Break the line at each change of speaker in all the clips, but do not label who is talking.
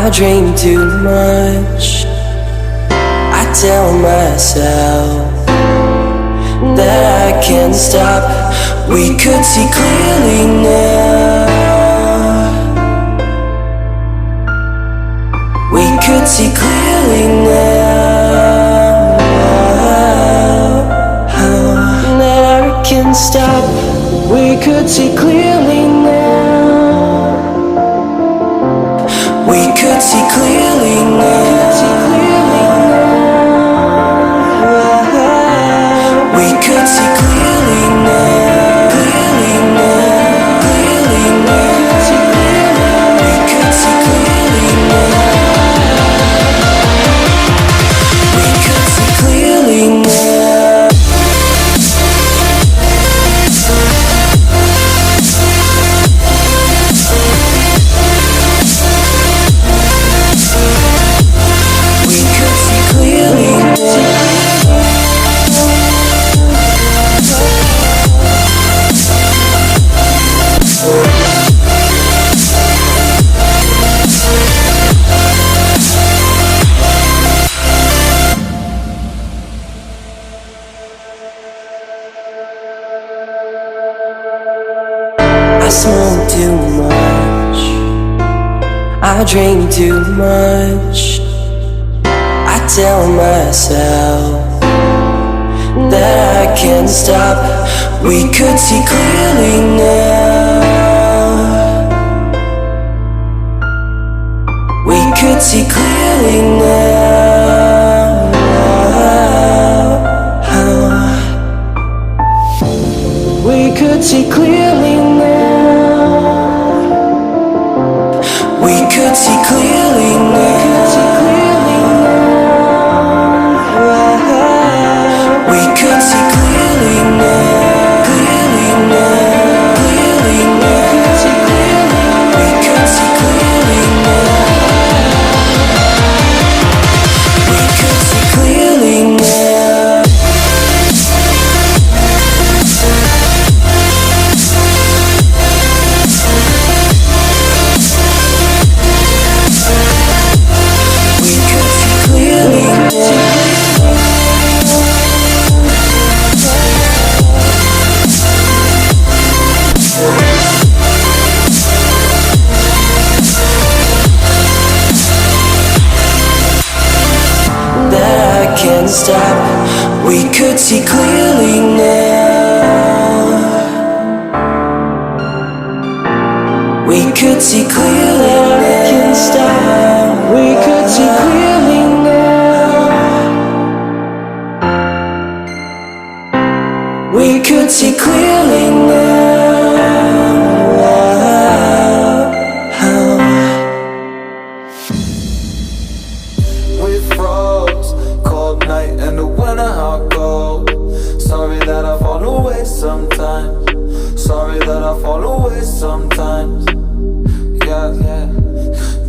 I dream too much. I tell myself that I can't stop. We could see clearly now. We could see clearly now. That I can't stop. We could see clearly now. We could see clearly now. We could see clearly now. Clearly now. Clearly now. We could see clearly now. We could see clearly now. We could see clearly now. I smoke too much. I drink too much. I tell myself that I can't stop. We could see clearly now. We could see clearly now. We could see clearly now. We could see clearly now. We could see clearly now. Clearly now. Clearly now. We could see clearly now. We could see clearly now. We could see clearly now. That I can't stop. We could see clearly now. We could see clearly now. I can't stop. We could see clearly now. We could see clearly now.
We froze, cold night in the winter, how cold. Sorry that I fall away sometimes. Sorry that I fall away sometimes. Yeah, yeah.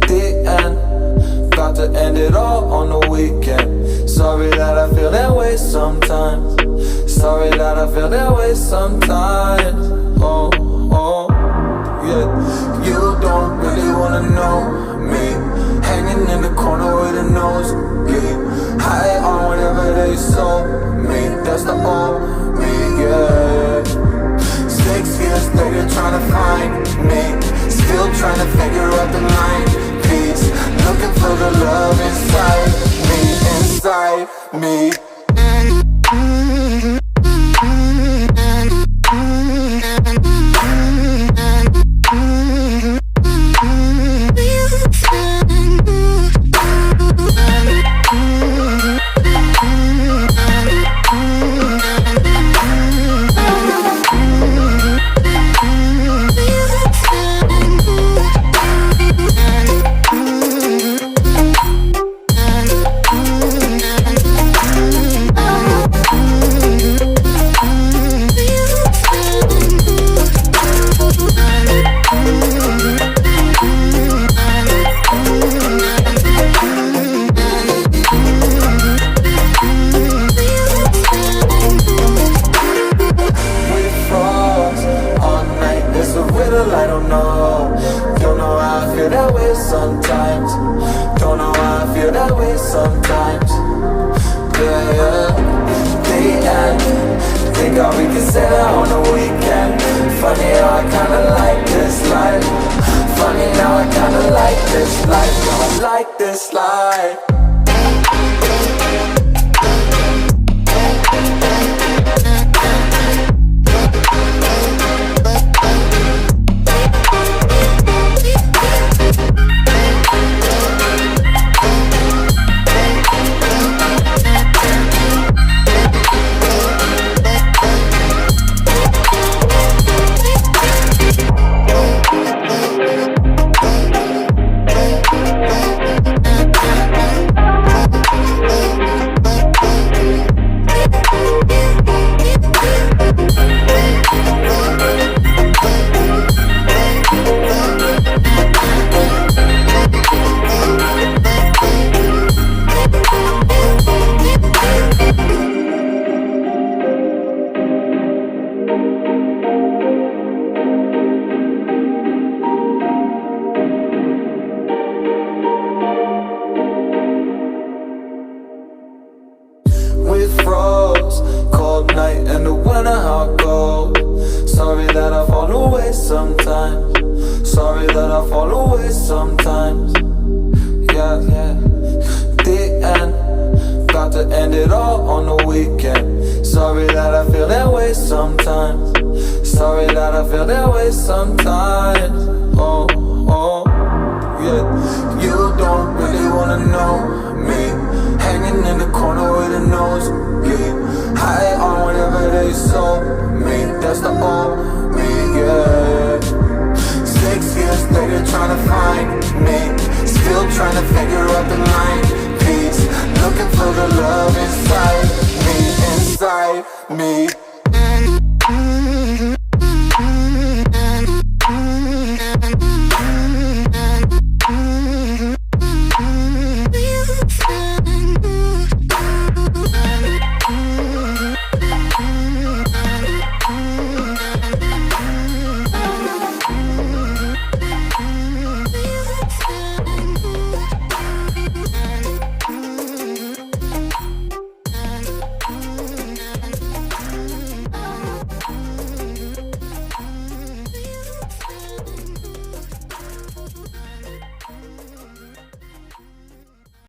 The end, got to end it all on the weekend. Sorry that I feel that way sometimes. Sorry that I feel that way sometimes. Oh, oh, yeah. You don't really wanna know me. Hanging in the corner with a nosebleed. High on whatever they sold me. That's the old me, yeah. 6 years later trying to find me. Still trying to figure out the line piece. Looking for the love inside me, inside me. I don't know how I feel that way sometimes. God, we can say that on the weekend. Funny how I kinda like this life. Funny now I kinda like this life. Now I like this life. We froze, cold night in the winter, how it goes. Sorry that I fall away sometimes. Sorry that I fall away sometimes. Yeah, yeah. The end, got to end it all on the weekend. Sorry that I feel that way sometimes. Sorry that I feel that way sometimes. Oh, oh, yeah. You don't really wanna know me. Hanging in the corner with a nosebleed. High on whatever they sold me. That's the old me, yeah. 6 years later trying to find me. Still trying to figure out the line piece. Looking for the love inside me, inside me.